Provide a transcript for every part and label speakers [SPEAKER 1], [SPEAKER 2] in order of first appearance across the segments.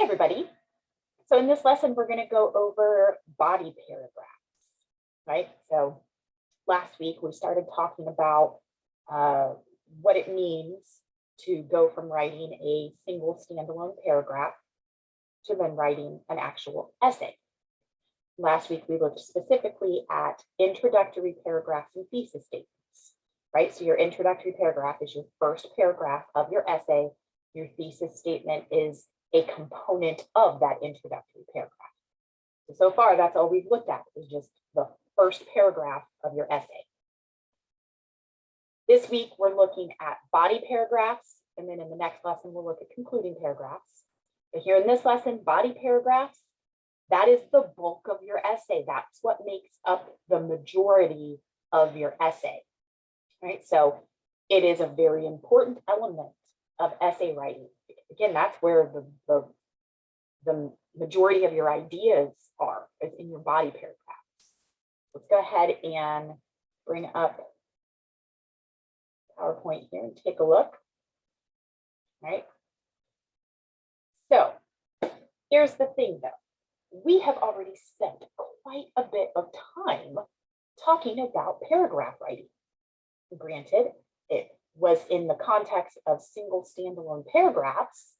[SPEAKER 1] everybody. So in this lesson, we're going to go over body paragraphs, right? So last week, we started talking about what it means to go from writing a single standalone paragraph to then writing an actual essay. Last week, we looked specifically at introductory paragraphs and thesis statements, right? So your introductory paragraph is your first paragraph of your essay. Your thesis statement is a component of that introductory paragraph. So far, that's all we've looked at, is just the first paragraph of your essay. This week, we're looking at body paragraphs, and then in the next lesson, we'll look at concluding paragraphs. But here in this lesson, body paragraphs, that is the bulk of your essay. That's what makes up the majority of your essay, right? So it is a very important element of essay writing. Again, that's where the majority of your ideas are, is in your body paragraphs. Let's go ahead and bring up PowerPoint here and take a look, right? So here's the thing though. We have already spent quite a bit of time talking about paragraph writing. Granted, it was in the context of single standalone paragraphs,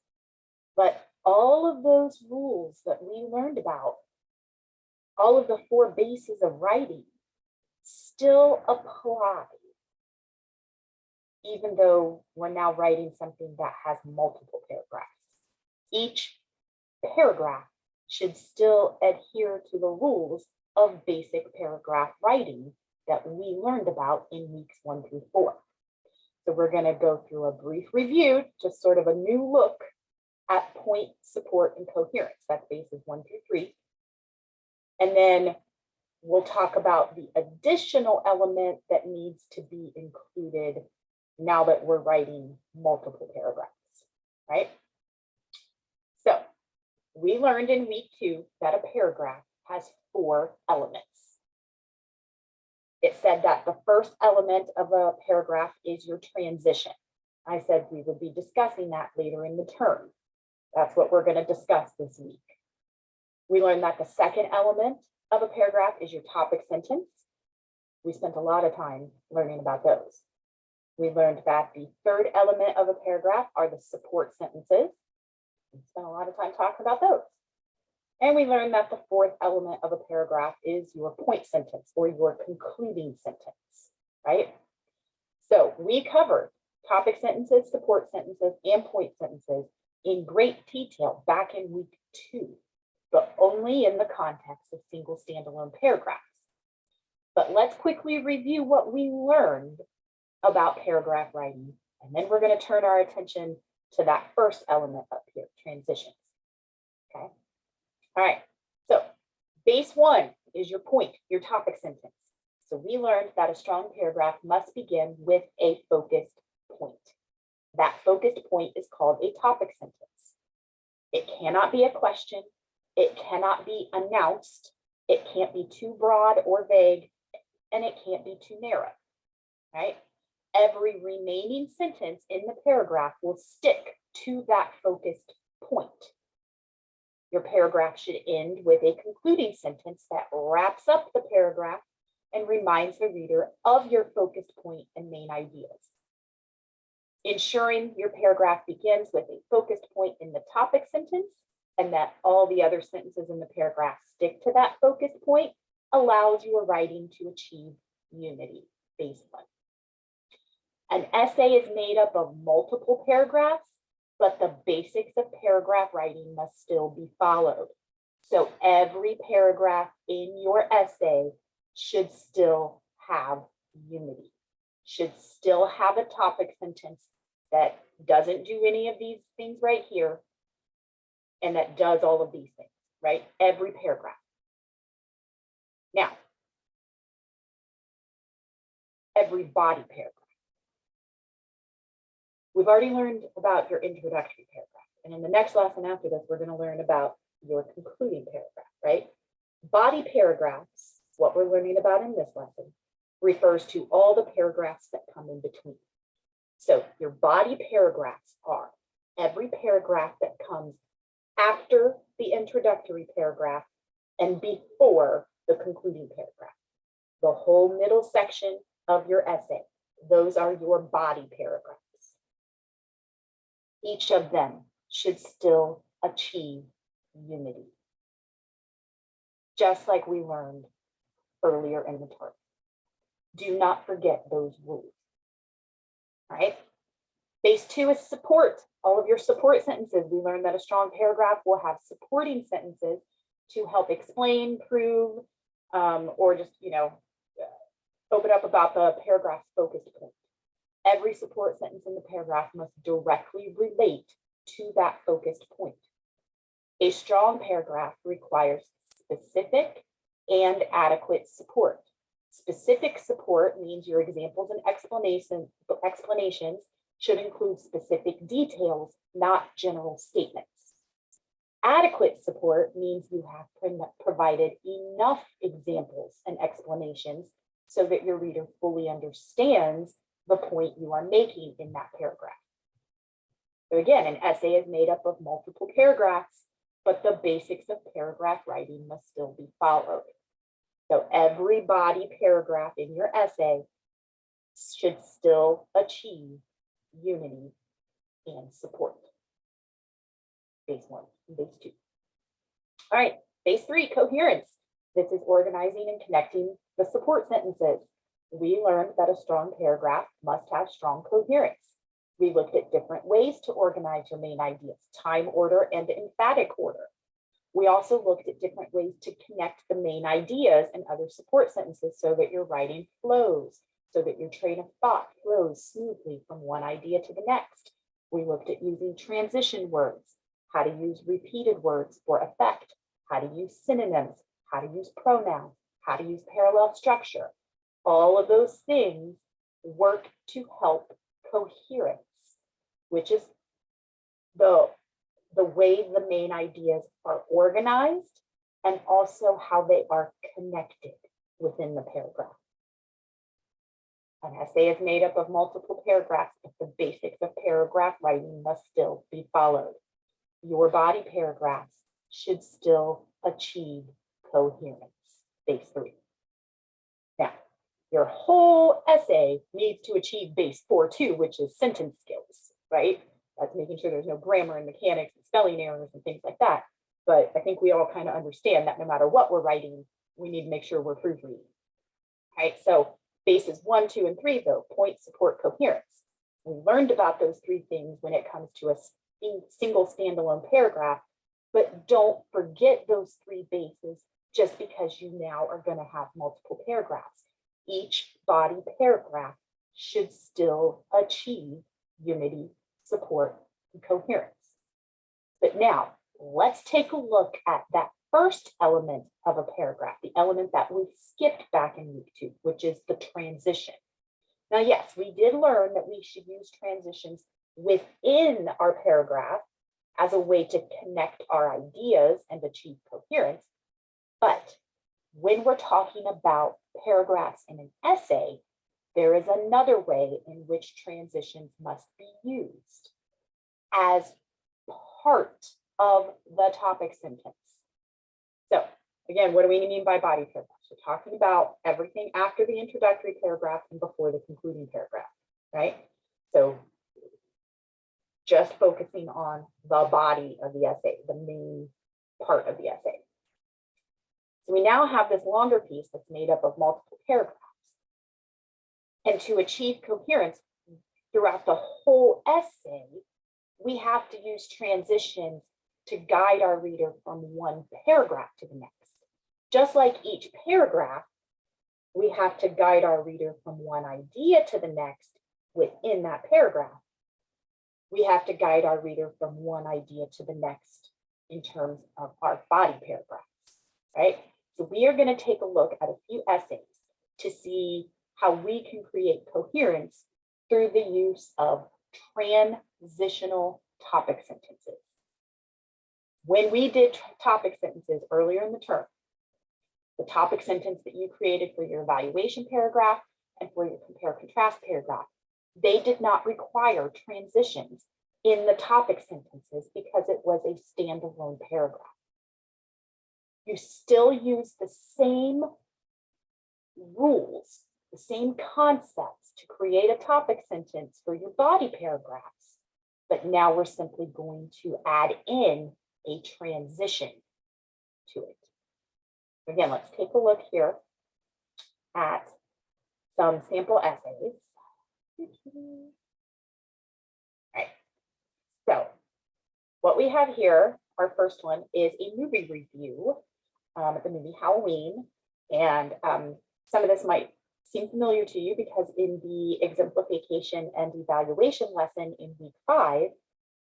[SPEAKER 1] but all of those rules that we learned about, all of the 4 bases of writing still apply, even though we're now writing something that has multiple paragraphs. Each paragraph should still adhere to the rules of basic paragraph writing that we learned about in weeks 1 through 4. So we're going to go through a brief review, just sort of a new look at point, support, and coherence. That's bases 1 through 3. And then we'll talk about the additional element that needs to be included now that we're writing multiple paragraphs, right? So we learned in week 2 that a paragraph has 4 elements. It said that the first element of a paragraph is your transition. I said we would be discussing that later in the term. That's what we're going to discuss this week. We learned that the second element of a paragraph is your topic sentence. We spent a lot of time learning about those. We learned that the third element of a paragraph are the support sentences. We spent a lot of time talking about those. And we learned that the fourth element of a paragraph is your point sentence or your concluding sentence, right? So we covered topic sentences, support sentences, and point sentences in great detail back in week 2, but only in the context of single standalone paragraphs. But let's quickly review what we learned about paragraph writing, and then we're going to turn our attention to that first element up here, transitions, okay? All right, so base 1 is your point, your topic sentence. So we learned that a strong paragraph must begin with a focused point. That focused point is called a topic sentence. It cannot be a question. It cannot be announced. It can't be too broad or vague, and it can't be too narrow, right? Every remaining sentence in the paragraph will stick to that focused point. Your paragraph should end with a concluding sentence that wraps up the paragraph and reminds the reader of your focused point and main ideas. Ensuring your paragraph begins with a focused point in the topic sentence and that all the other sentences in the paragraph stick to that focused point allows your writing to achieve unity. Base 1. An essay is made up of multiple paragraphs, but the basics of paragraph writing must still be followed. So every paragraph in your essay should still have unity, should still have a topic sentence that doesn't do any of these things right here, and that does all of these things, right? Every paragraph. Now, every body paragraph. We've already learned about your introductory paragraph. And in the next lesson after this, we're going to learn about your concluding paragraph, right? Body paragraphs, what we're learning about in this lesson, refers to all the paragraphs that come in between. So your body paragraphs are every paragraph that comes after the introductory paragraph and before the concluding paragraph. The whole middle section of your essay, those are your body paragraphs. Each of them should still achieve unity, just like we learned earlier in the term. Do not forget those rules. All right. Base 2 is support. All of your support sentences. We learned that a strong paragraph will have supporting sentences to help explain, prove, or just, open up about the paragraph's focused point. Every support sentence in the paragraph must directly relate to that focused point. A strong paragraph requires specific and adequate support. Specific support means your examples and explanations should include specific details, not general statements. Adequate support means you have provided enough examples and explanations so that your reader fully understands the point you are making in that paragraph. So again, an essay is made up of multiple paragraphs, but the basics of paragraph writing must still be followed. So every body paragraph in your essay should still achieve unity and support. Base 1 and base 2. All right, base 3, coherence. This is organizing and connecting the support sentences. We learned that a strong paragraph must have strong coherence. We looked at different ways to organize your main ideas, time order and emphatic order. We also looked at different ways to connect the main ideas and other support sentences so that your writing flows, so that your train of thought flows smoothly from one idea to the next. We looked at using transition words, how to use repeated words for effect, how to use synonyms, how to use pronouns, how to use parallel structure. All of those things work to help coherence, which is the way the main ideas are organized and also how they are connected within the paragraph. An essay is made up of multiple paragraphs, but the basics of paragraph writing must still be followed. Your body paragraphs should still achieve coherence. Base 3. Now, your whole essay needs to achieve base 4 too, which is sentence skills, right? That's making sure there's no grammar and mechanics and spelling errors and things like that. But I think we all kind of understand that no matter what we're writing, we need to make sure we're proofreading. Right? So bases 1, 2, and 3, though, point, support, coherence. We learned about those 3 things when it comes to a single standalone paragraph, but don't forget those 3 bases just because you now are going to have multiple paragraphs. Each body paragraph should still achieve unity, support, and coherence. But now let's take a look at that first element of a paragraph, the element that we skipped back in week 2, which is the transition. Now, yes, we did learn that we should use transitions within our paragraph as a way to connect our ideas and achieve coherence. But when we're talking about paragraphs in an essay, there is another way in which transitions must be used as part of the topic sentence. So again, what do we mean by body paragraphs? We're talking about everything after the introductory paragraph and before the concluding paragraph, right? So just focusing on the body of the essay, the main part of the essay. So we now have this longer piece that's made up of multiple paragraphs. And to achieve coherence throughout the whole essay, we have to use transitions to guide our reader from one paragraph to the next. Just like each paragraph, we have to guide our reader from one idea to the next within that paragraph. We have to guide our reader from one idea to the next in terms of our body paragraphs, right? So we are going to take a look at a few essays to see how we can create coherence through the use of transitional topic sentences. When we did topic sentences earlier in the term, the topic sentence that you created for your evaluation paragraph and for your compare contrast paragraph, they did not require transitions in the topic sentences because it was a standalone paragraph. You still use the same rules, the same concepts to create a topic sentence for your body paragraphs, but now we're simply going to add in a transition to it. Again, let's take a look here at some sample essays. All right. So what we have here, our first one is a movie review, the movie Halloween. And some of this might seem familiar to you because in the exemplification and evaluation lesson in week 5,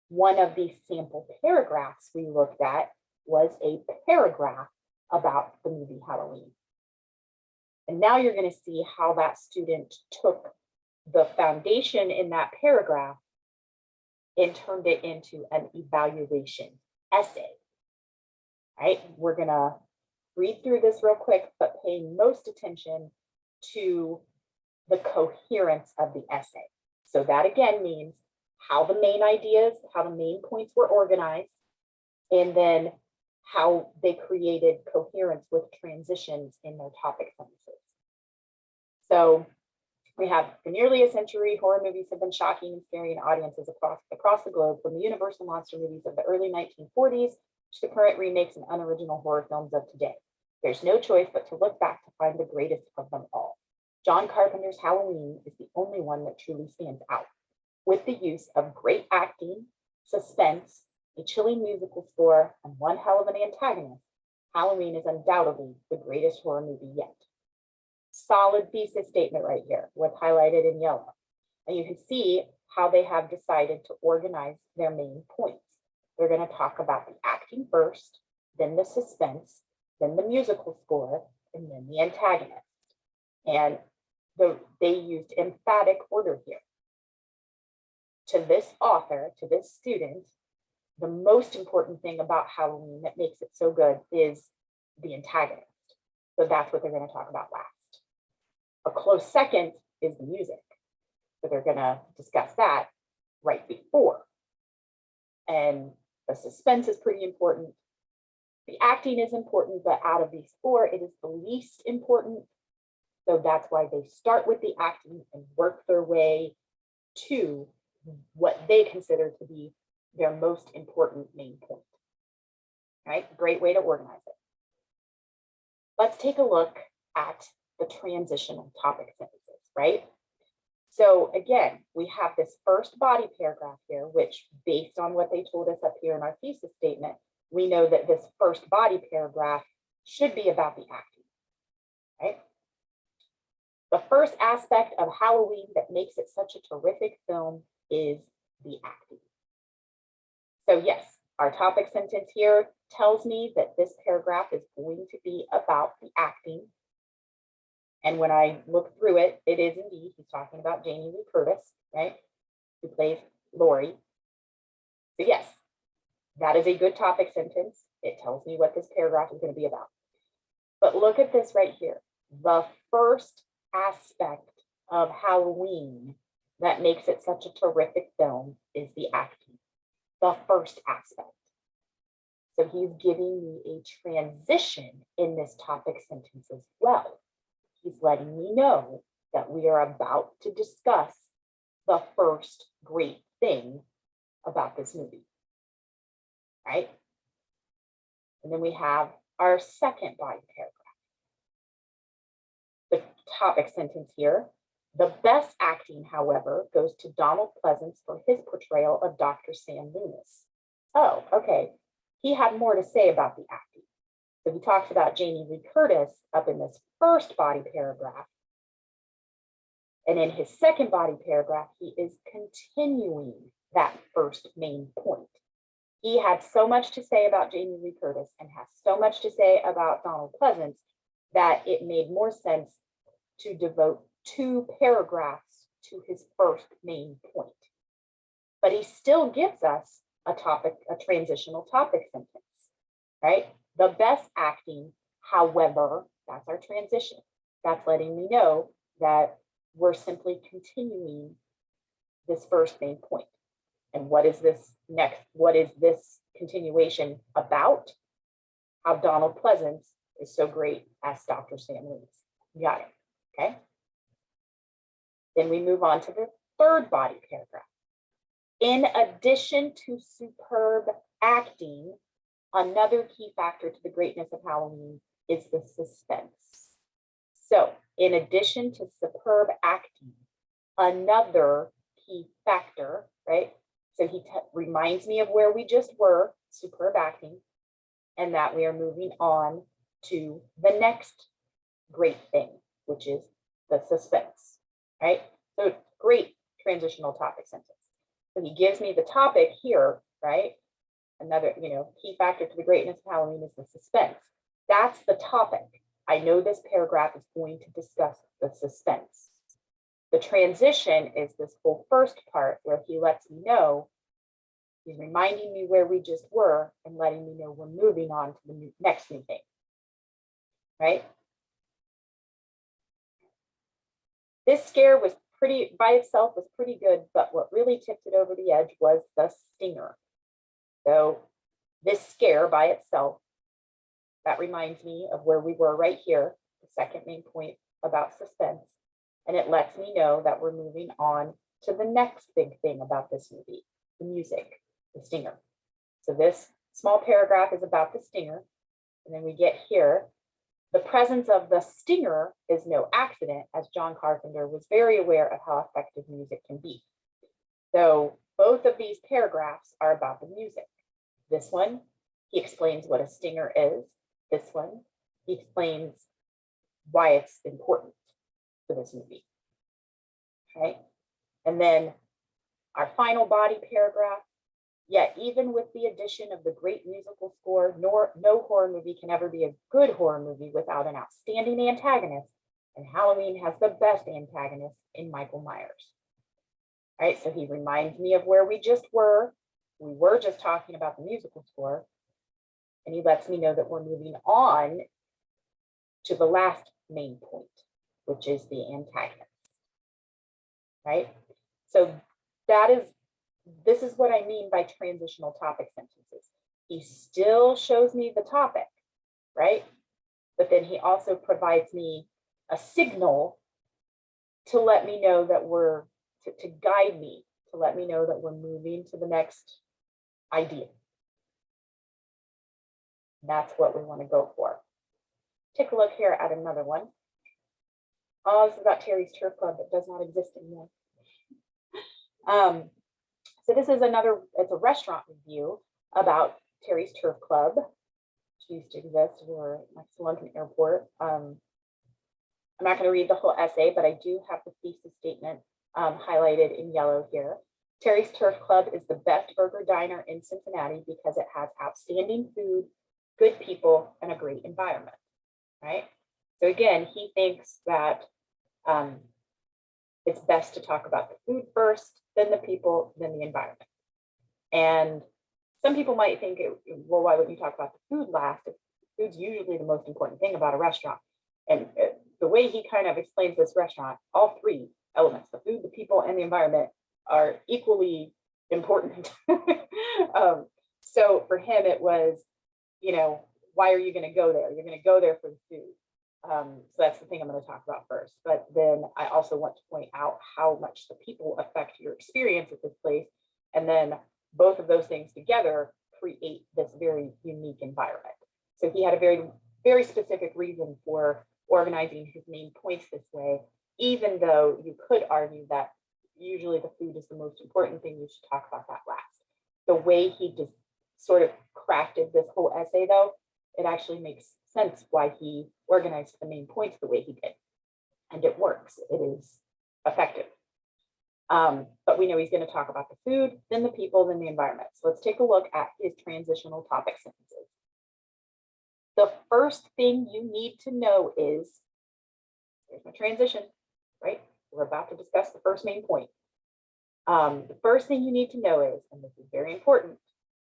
[SPEAKER 1] one of the sample paragraphs we looked at was a paragraph about the movie Halloween. And now you're going to see how that student took the foundation in that paragraph and turned it into an evaluation essay. Right? We're going to read through this real quick, but paying most attention to the coherence of the essay. So that again means how the main ideas, how the main points were organized, and then how they created coherence with transitions in their topic sentences. So we have, for nearly a century, horror movies have been shocking and scaring audiences across the globe, from the Universal monster movies of the early 1940s to the current remakes and unoriginal horror films of today. There's no choice but to look back to find the greatest of them all. John Carpenter's Halloween is the only one that truly stands out. With the use of great acting, suspense, a chilling musical score, and one hell of an antagonist, Halloween is undoubtedly the greatest horror movie yet. Solid thesis statement right here, what's highlighted in yellow. And you can see how they have decided to organize their main points. They're going to talk about the acting first, then the suspense, then the musical score, and then the antagonist. And they used emphatic order here. To this author, to this student, the most important thing about Halloween that makes it so good is the antagonist. So that's what they're going to talk about last. A close second is the music. So they're going to discuss that right before. And the suspense is pretty important. The acting is important, but out of these 4, it is the least important. So that's why they start with the acting and work their way to what they consider to be their most important main point. All right, great way to organize it. Let's take a look at the transitional topic sentences, right? So again, we have this first body paragraph here, which based on what they told us up here in our thesis statement, we know that this first body paragraph should be about the acting, right? The first aspect of Halloween that makes it such a terrific film is the acting. So yes, our topic sentence here tells me that this paragraph is going to be about the acting. And when I look through it, it is indeed, he's talking about Jamie Lee Curtis, right? Who plays Laurie. So yes, that is a good topic sentence. It tells me what this paragraph is going to be about. But look at this right here. The first aspect of Halloween that makes it such a terrific film is the acting. The first aspect. So he's giving me a transition in this topic sentence as well. He's letting me know that we are about to discuss the first great thing about this movie, right? And then we have our second body paragraph. The topic sentence here, the best acting, however, goes to Donald Pleasance for his portrayal of Dr. Sam Loomis. Oh, okay. He had more to say about the acting. So he talks about Jamie Lee Curtis up in this first body paragraph. And in his second body paragraph, he is continuing that first main point. He had so much to say about Jamie Lee Curtis and has so much to say about Donald Pleasance that it made more sense to devote 2 paragraphs to his first main point. But he still gives us a transitional topic sentence, right? The best acting, however, that's our transition. That's letting me know that we're simply continuing this first main point. And what is this next? What is this continuation about? How Donald Pleasance is so great as Dr. Sam Lees. Got it, okay? Then we move on to the third body paragraph. In addition to superb acting, another key factor to the greatness of Halloween is the suspense. So in addition to superb acting, another key factor, right? So he reminds me of where we just were, superb acting, and that we are moving on to the next great thing, which is the suspense, right? So great transitional topic sentence. So he gives me the topic here, right? Another, key factor to the greatness of Halloween is the suspense. That's the topic. I know this paragraph is going to discuss the suspense. The transition is this whole first part where he lets me know, he's reminding me where we just were and letting me know we're moving on to the next new thing, right? This scare was by itself was pretty good, but what really tipped it over the edge was the stinger. So this scare by itself, that reminds me of where we were right here, the second main point about suspense. And it lets me know that we're moving on to the next big thing about this movie, the music, the stinger. So this small paragraph is about the stinger. And then we get here, the presence of the stinger is no accident, as John Carpenter was very aware of how effective music can be. So both of these paragraphs are about the music. This one, he explains what a stinger is. This one, he explains why it's important for this movie. Okay. And then our final body paragraph, yet even with the addition of the great musical score, no horror movie can ever be a good horror movie without an outstanding antagonist, and Halloween has the best antagonist in Michael Myers. All right, so he reminds me of where we just were. We were just talking about the musical score, and he lets me know that we're moving on to the last main point, which is the antagonist, right? So this is what I mean by transitional topic sentences. He still shows me the topic, right? But then he also provides me a signal to let me know that to guide me, to let me know that we're moving to the next idea. That's what we want to go for. Take a look here at another one. Oh, this is about Terry's Turf Club that does not exist anymore. So this is it's a restaurant review about Terry's Turf Club, which used to exist next to London Airport. I'm not going to read the whole essay, but I do have the thesis statement highlighted in yellow here. Terry's Turf Club is the best burger diner in Cincinnati because it has outstanding food, good people, and a great environment, right? So again, he thinks that it's best to talk about the food first, then the people, then the environment. And some people might think, well, why wouldn't you talk about the food last? Food's usually the most important thing about a restaurant. And the way he kind of explains this restaurant, all three elements, the food, the people, and the environment, are equally important. So for him, it was, why are you going to go there? You're going to go there for the food. So that's the thing I'm going to talk about first. But then I also want to point out how much the people affect your experience at this place. And then both of those things together create this very unique environment. So he had a very, very specific reason for organizing his main points this way, even though you could argue that usually the food is the most important thing, you should talk about that last. The way he just sort of crafted this whole essay, though, it actually makes sense why he organized the main points the way he did. And it works. It is effective. But we know he's going to talk about the food, then the people, then the environment. So let's take a look at his transitional topic sentences. The first thing you need to know is, there's my transition, right? We're about to discuss the first main point. The first thing you need to know is, and this is very important,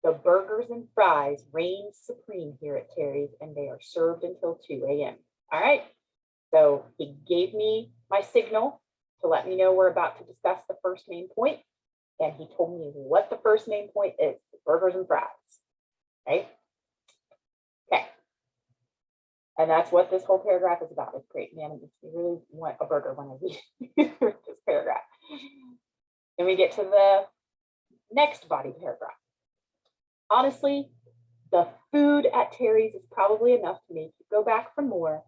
[SPEAKER 1] the burgers and fries reign supreme here at Terry's, and they are served until 2 a.m. All right. So he gave me my signal to let me know we're about to discuss the first main point, and he told me what the first main point is, burgers and fries, right? Okay. And that's what this whole paragraph is about. It's great, man. It makes me really want a burger when I read this paragraph. Then we get to the next body paragraph. Honestly, the food at Terry's is probably enough to make you go back for more,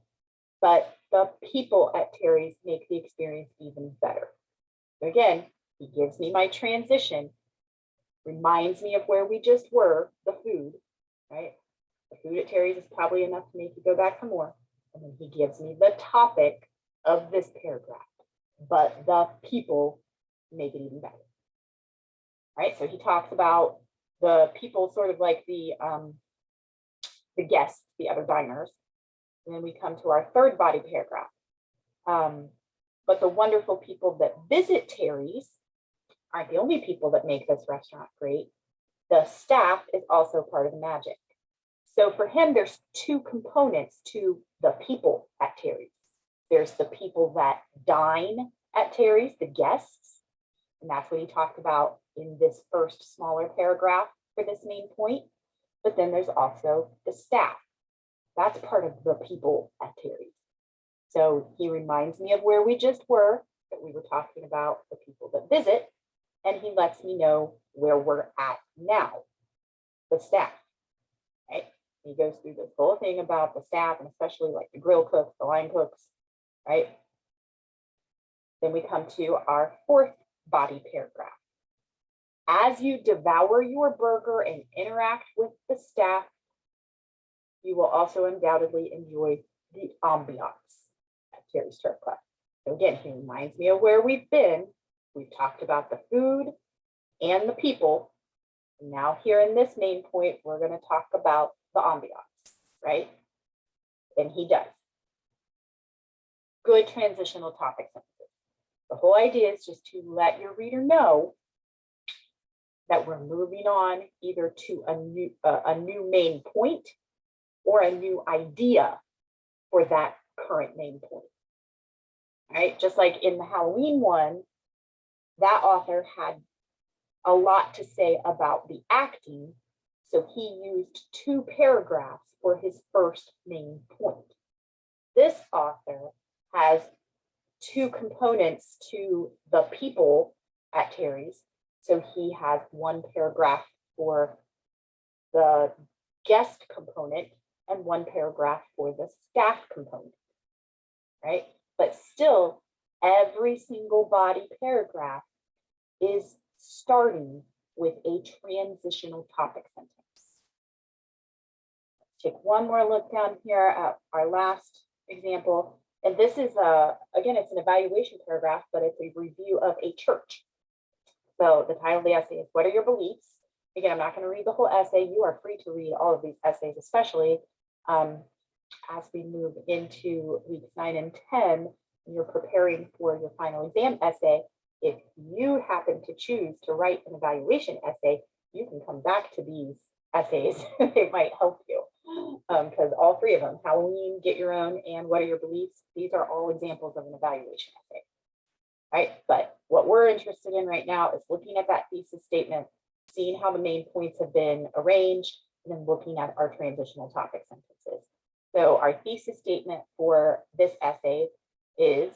[SPEAKER 1] but the people at Terry's make the experience even better. So again, he gives me my transition, reminds me of where we just were, the food, right? The food at Terry's is probably enough to make you go back for more. And then he gives me the topic of this paragraph, but the people make it even better. Right? So he talks about the people, sort of like the guests, the other diners. And then we come to our third body paragraph. But the wonderful people that visit Terry's aren't the only people that make this restaurant great. The staff is also part of the magic. So for him, there's two components to the people at Terry's. There's the people that dine at Terry's, the guests, and that's what he talked about in this first smaller paragraph for this main point. But then there's also the staff. That's part of the people at Terry's. So he reminds me of where we just were, that we were talking about the people that visit, and he lets me know where we're at now, the staff, right? He goes through this whole thing about the staff, and especially like the grill cooks, the line cooks, right? Then we come to our fourth body paragraph. As you devour your burger and interact with the staff, you will also undoubtedly enjoy the ambiance at Terry's Turf Club. So again, he reminds me of where we've been. We've talked about the food and the people. And now here in this main point, we're going to talk about the ambiance, right? And he does. Good transitional topic sentences. The whole idea is just to let your reader know that we're moving on either to a new main point or a new idea for that current main point. All right, just like in the Halloween one, that author had a lot to say about the acting, so he used 2 paragraphs for his first main point. This author has 2 components to the people at Terry's, so he has 1 paragraph for the guest component and 1 paragraph for the staff component, right? But still, every single body paragraph is starting with a transitional topic sentence. Let's take one more look down here at our last example. And this is, again, it's an evaluation paragraph, but it's a review of a church. So the title of the essay is, What Are Your Beliefs? Again, I'm not going to read the whole essay. You are free to read all of these essays, especially as we move into weeks 9 and 10, and you're preparing for your final exam essay. If you happen to choose to write an evaluation essay, you can come back to these essays. They might help you because all 3 of them, Halloween, Get Your Own, and What Are Your Beliefs? These are all examples of an evaluation essay, right? But what we're interested in right now is looking at that thesis statement, seeing how the main points have been arranged, and then looking at our transitional topic sentences. So our thesis statement for this essay is,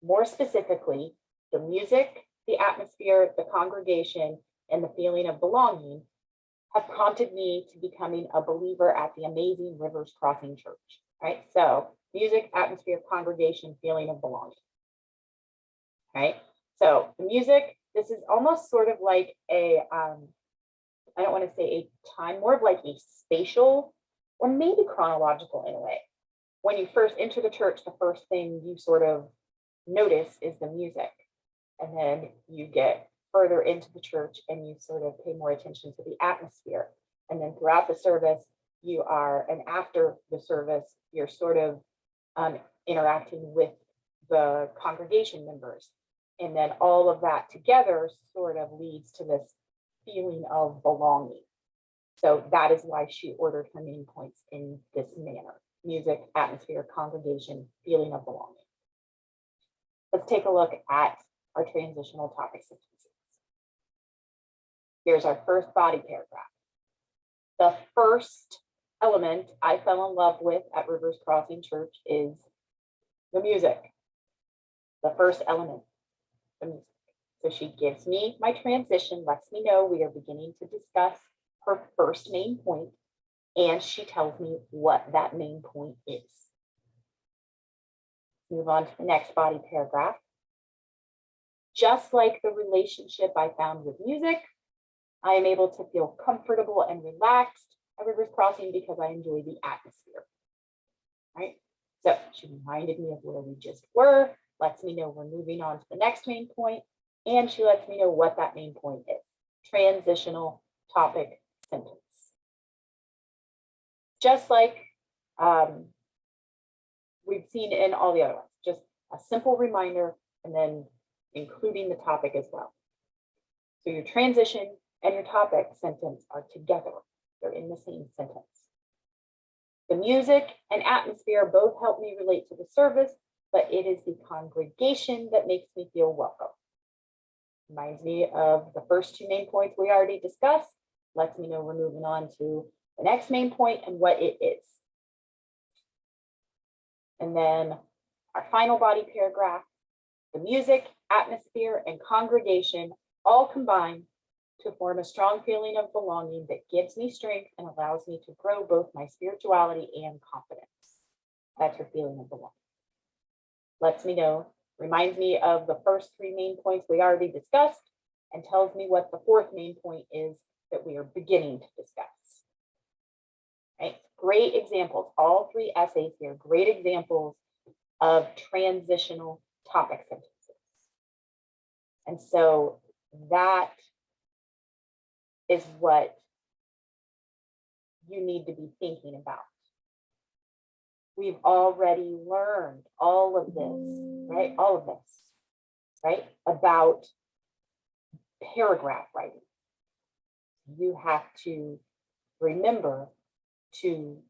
[SPEAKER 1] more specifically, the music, the atmosphere, the congregation, and the feeling of belonging have prompted me to becoming a believer at the amazing Rivers Crossing Church, right? So music, atmosphere, congregation, feeling of belonging, right? So the music, this is almost sort of like a, I don't want to say a time, more of like a spatial or maybe chronological in a way. When you first enter the church, the first thing you sort of notice is the music. And then you get further into the church and you sort of pay more attention to the atmosphere. And then throughout the service, you are, and after the service, you're sort of interacting with the congregation members. And then all of that together sort of leads to this feeling of belonging. So that is why she ordered her main points in this manner: music, atmosphere, congregation, feeling of belonging. Let's take a look at our transitional topic sentences. Here's our first body paragraph. The first element I fell in love with at Rivers Crossing Church is the music. The first element, the music. So she gives me my transition, lets me know we are beginning to discuss her first main point, and she tells me what that main point is. Move on to the next body paragraph. Just like the relationship I found with music, I am able to feel comfortable and relaxed at Rivers Crossing because I enjoy the atmosphere. Right? So she reminded me of where we just were, lets me know we're moving on to the next main point, and she lets me know what that main point is. Transitional topic sentence. Just like we've seen in all the other ones, just a simple reminder and then including the topic as well. So your transition and your topic sentence are together. They're in the same sentence. The music and atmosphere both help me relate to the service, but it is the congregation that makes me feel welcome. Reminds me of the first two main points we already discussed. Lets me know we're moving on to the next main point and what it is. And then our final body paragraph, the music, atmosphere, and congregation all combine to form a strong feeling of belonging that gives me strength and allows me to grow both my spirituality and confidence. That's her feeling of belonging. Lets me know, reminds me of the first three main points we already discussed, and tells me what the fourth main point is that we are beginning to discuss. Right? Great examples, all three essays here, great examples of transitional topic sentences. And so that is what you need to be thinking about. We've already learned all of this, right? All of this, right? About paragraph writing. You have to remember to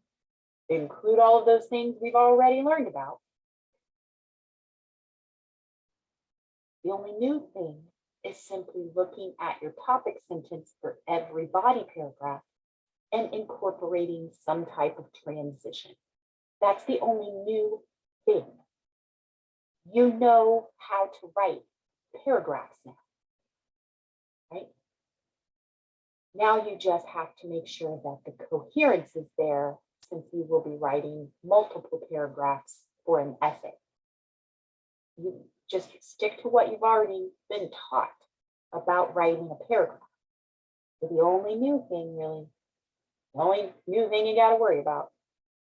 [SPEAKER 1] include all of those things we've already learned about. The only new thing is simply looking at your topic sentence for every body paragraph and incorporating some type of transition. That's the only new thing. You know how to write paragraphs now, right? Now you just have to make sure that the coherence is there, since you will be writing multiple paragraphs for an essay. You just stick to what you've already been taught about writing a paragraph. But the only new thing you got to worry about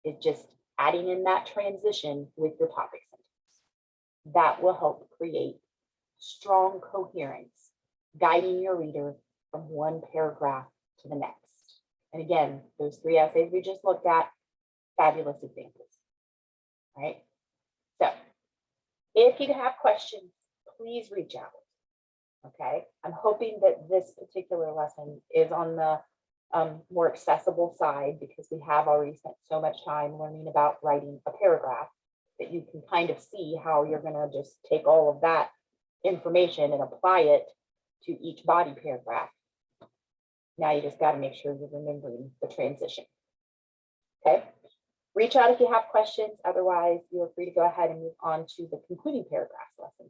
[SPEAKER 1] is just adding in that transition with your topic sentence. That will help create strong coherence, guiding your reader from one paragraph to the next. And again, those three essays we just looked at, fabulous examples, right? So if you have questions, please reach out, okay? I'm hoping that this particular lesson is on the more accessible side, because we have already spent so much time learning about writing a paragraph that you can kind of see how you're going to just take all of that information and apply it to each body paragraph. Now you just got to make sure you're remembering the transition. Okay, reach out if you have questions. Otherwise, you're free to go ahead and move on to the concluding paragraphs lesson.